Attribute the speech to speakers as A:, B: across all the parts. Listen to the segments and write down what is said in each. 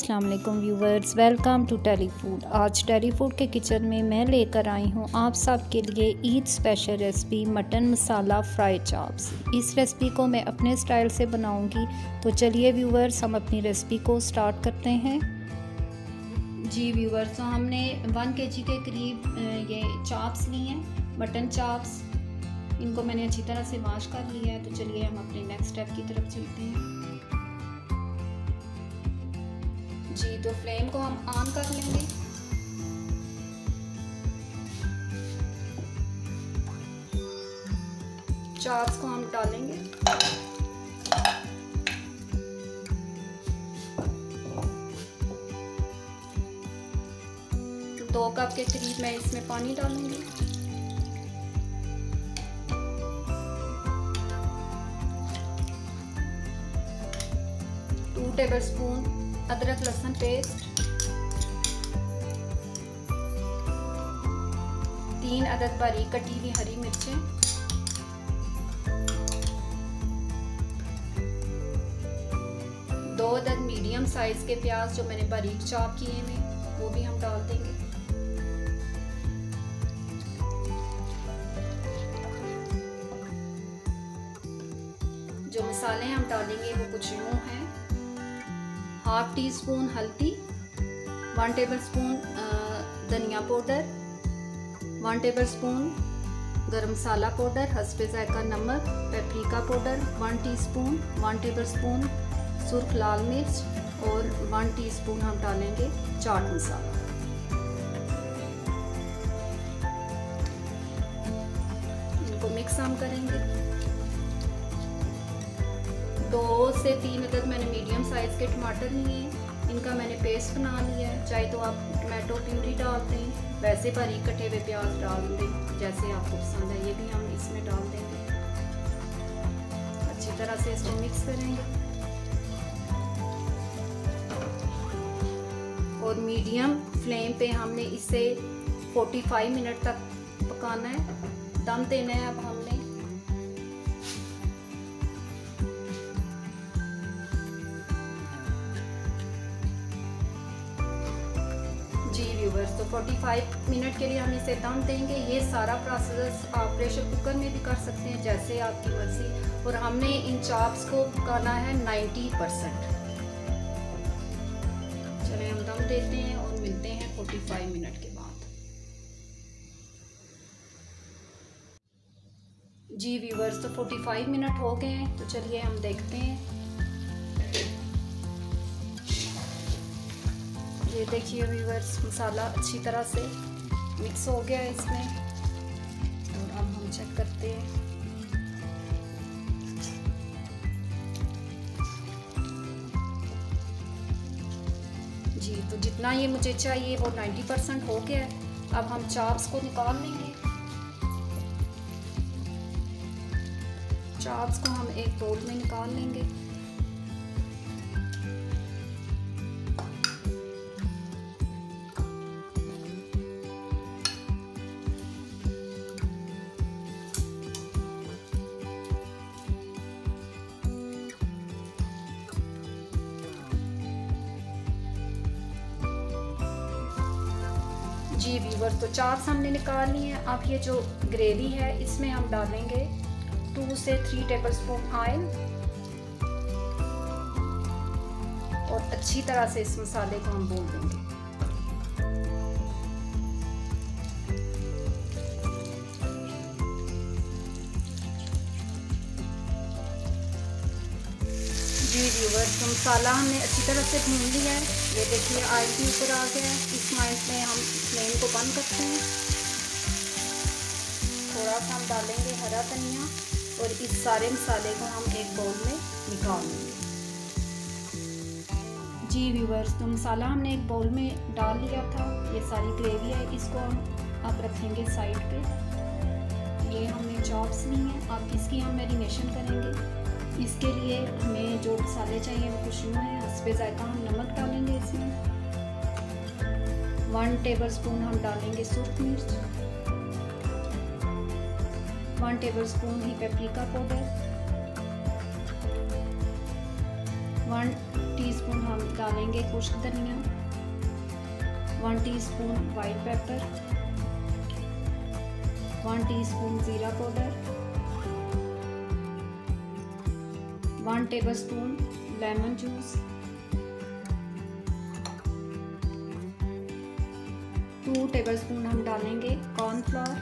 A: अस्सलाम वालेकुम viewers, welcome to tele food. आज टेली फूड के किचन में मैं लेकर आई हूँ आप सब के लिए Eid special recipe mutton masala fry chops. इस रेसिपी को मैं अपने स्टाइल से बनाऊँगी, तो चलिए व्यूवर्स हम अपनी रेसिपी को स्टार्ट करते हैं। जी व्यूवर्स, तो हमने 1 kg के करीब ये चाप्स लिए हैं, मटन चाप्स। इनको मैंने अच्छी तरह से वॉश कर लिया है। तो चलिए हम अपने नेक्स्ट स्टेप की तरफ चलते हैं। जी, तो फ्लेम को हम ऑन कर लेंगे। चाप्स को हम डालेंगे। तो 2 कप के करीब मैं इसमें पानी डालूंगी। टू टेबलस्पून अदरक लहसुन पेस्ट, 3 अदद बारीक कटी हुई हरी मिर्चें, 2 अदद मीडियम साइज के प्याज जो मैंने बारीक चॉप किए हैं वो भी हम डाल देंगे। जो मसाले हम डालेंगे वो कुछ यूँ हैं: हाफ टी स्पून हल्दी, 1 टेबलस्पून धनिया पाउडर, 1 टेबलस्पून गरम मसाला पाउडर, हस्बे ज़ायका नमक, पेपरिका पाउडर 1 टीस्पून, 1 टेबलस्पून सुर्ख लाल मिर्च और 1 टीस्पून हम डालेंगे चाट मसाला। इनको मिक्स हम करेंगे। 2 से 3 अदद मैंने मीडियम साइज़ के टमाटर लिए हैं, इनका मैंने पेस्ट बना लिया है। चाहे तो आप टमाटो प्यूरी डाल दें, वैसे बारीक कटे हुए प्याज डाल दें, जैसे आपको पसंद है। ये भी हम इसमें डाल देंगे। अच्छी तरह से इसको मिक्स करेंगे और मीडियम फ्लेम पे हमने इसे 45 मिनट तक पकाना है, दम देना है। अब हमने जी व्यूवर्स, तो 45 मिनट के लिए हम इसे दम देंगे। ये सारा प्रोसेस आप प्रेशर कुकर में भी कर सकते हैं, जैसे आपकी मर्जी। और हमने इन चाप्स को पकाना है 90%। चलिए हम दम देते हैं और मिलते हैं 45 मिनट के बाद। जी व्यूवर्स, तो 45 मिनट हो गए हैं, तो चलिए हम देखते हैं। ये देखिए व्यूवर्स, मसाला अच्छी तरह से मिक्स हो गया है इसमें। और अब हम चेक करते हैं। जी, तो जितना ये मुझे चाहिए वो 90% हो गया है। अब हम चाप्स को निकाल लेंगे। चाप्स को हम एक बोल में निकाल लेंगे। जी व्यूवर्स, तो चाप्स हमने निकाल ली हैं। अब ये जो ग्रेवी है इसमें हम डालेंगे 2 से 3 टेबलस्पून ऑयल और अच्छी तरह से इस मसाले को हम भून देंगे। जी व्यूवर्स, तो मसाला हमने अच्छी तरह से भून लिया है। ये देखिए ऑयल भी ऊपर आ गया है। इस पॉइंट में हम फ्लेम को बंद करते हैं। थोड़ा सा हम डालेंगे हरा धनिया और इस सारे मसाले को हम एक बाउल में निकाल लेंगे। जी व्यूवर्स, तो मसाला हमने एक बाउल में डाल लिया था। ये सारी ग्रेवी है, इसको हम अब रखेंगे साइड पे। ये हमने चॉप्स ली हैं, अब इसकी हम मैरिनेशन करेंगे। इसके लिए हमें जो मसाले चाहिए वो कुछ यूँ है। हस्बे ज़ायका हम नमक डालेंगे इसमें, 1 टेबलस्पून हम डालेंगे सुर्ख मिर्च, 1 टेबलस्पून ही पेपरिका पाउडर, 1 टीस्पून हम डालेंगे खुश्क धनिया, 1 टीस्पून वाइट पेपर, 1 टीस्पून ज़ीरा powder, 1 tablespoon lemon juice, 2 tablespoon हम डालेंगे कॉर्नफ्लोर,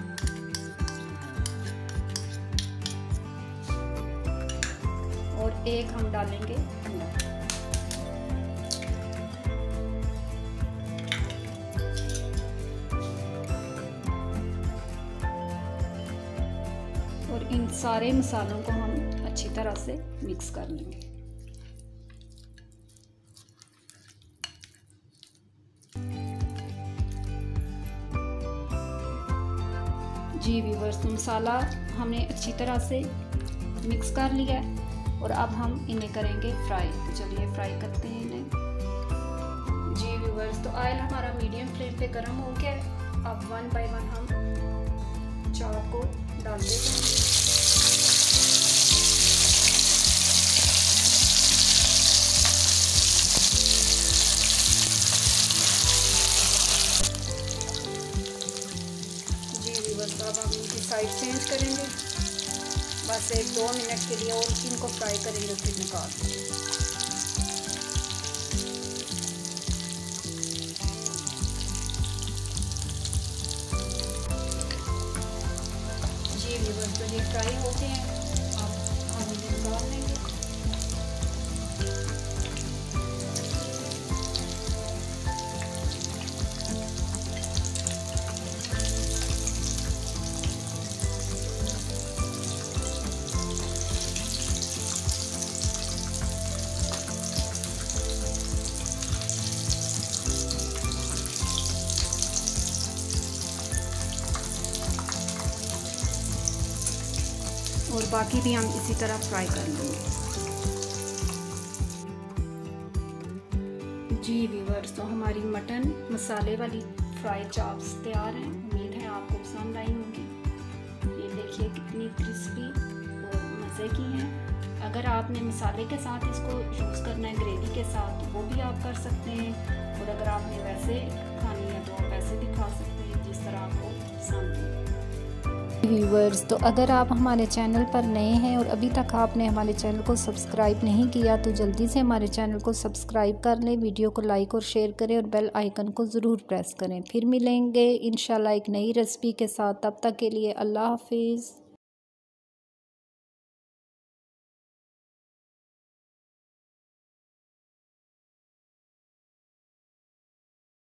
A: और 1 हम डालेंगे अंडा। और इन सारे मसालों को हम अच्छी तरह से मिक्स कर लेंगे। जी व्यूअर्स, तो मसाला हमने अच्छी तरह से मिक्स कर लिया है और अब हम इन्हें करेंगे फ्राई। तो चलिए फ्राई करते हैं इन्हें। जी व्यूअर्स, तो ऑयल हमारा मीडियम फ्लेम पे गर्म हो गया है। अब 1 बाय 1 हम चाप को डाल देते हैं। अब हम इनकी साइड चेंज करेंगे, बस 1-2 मिनट के लिए और इनको फ्राई करेंगे, फिर निकाल देंगे। जी व्यूअर्स, तो ये फ्राई हो गए हैं, अब हम इन्हें निकाल लेंगे। और बाकी भी हम इसी तरह फ्राई कर लेंगे। जी व्यूअर्स, तो हमारी मटन मसाले वाली फ्राई चाप्स तैयार हैं। उम्मीद है आपको पसंद आई होंगी। ये देखिए कितनी क्रिस्पी और मज़े की हैं। अगर आपने मसाले के साथ इसको यूज़ करना है, ग्रेवी के साथ, तो वो भी आप कर सकते हैं। और अगर आपने वैसे खानी है तो आप वैसे भी खा सकते हैं, जिस तरह आपको पसंद है। व्यूअर्स, तो अगर आप हमारे चैनल पर नए हैं और अभी तक आपने हमारे चैनल को सब्सक्राइब नहीं किया, तो जल्दी से हमारे चैनल को सब्सक्राइब कर लें, वीडियो को लाइक और शेयर करें और बेल आइकन को ज़रूर प्रेस करें। फिर मिलेंगे इंशाल्लाह एक नई रेसिपी के साथ। तब तक के लिए अल्लाह हाफिज़।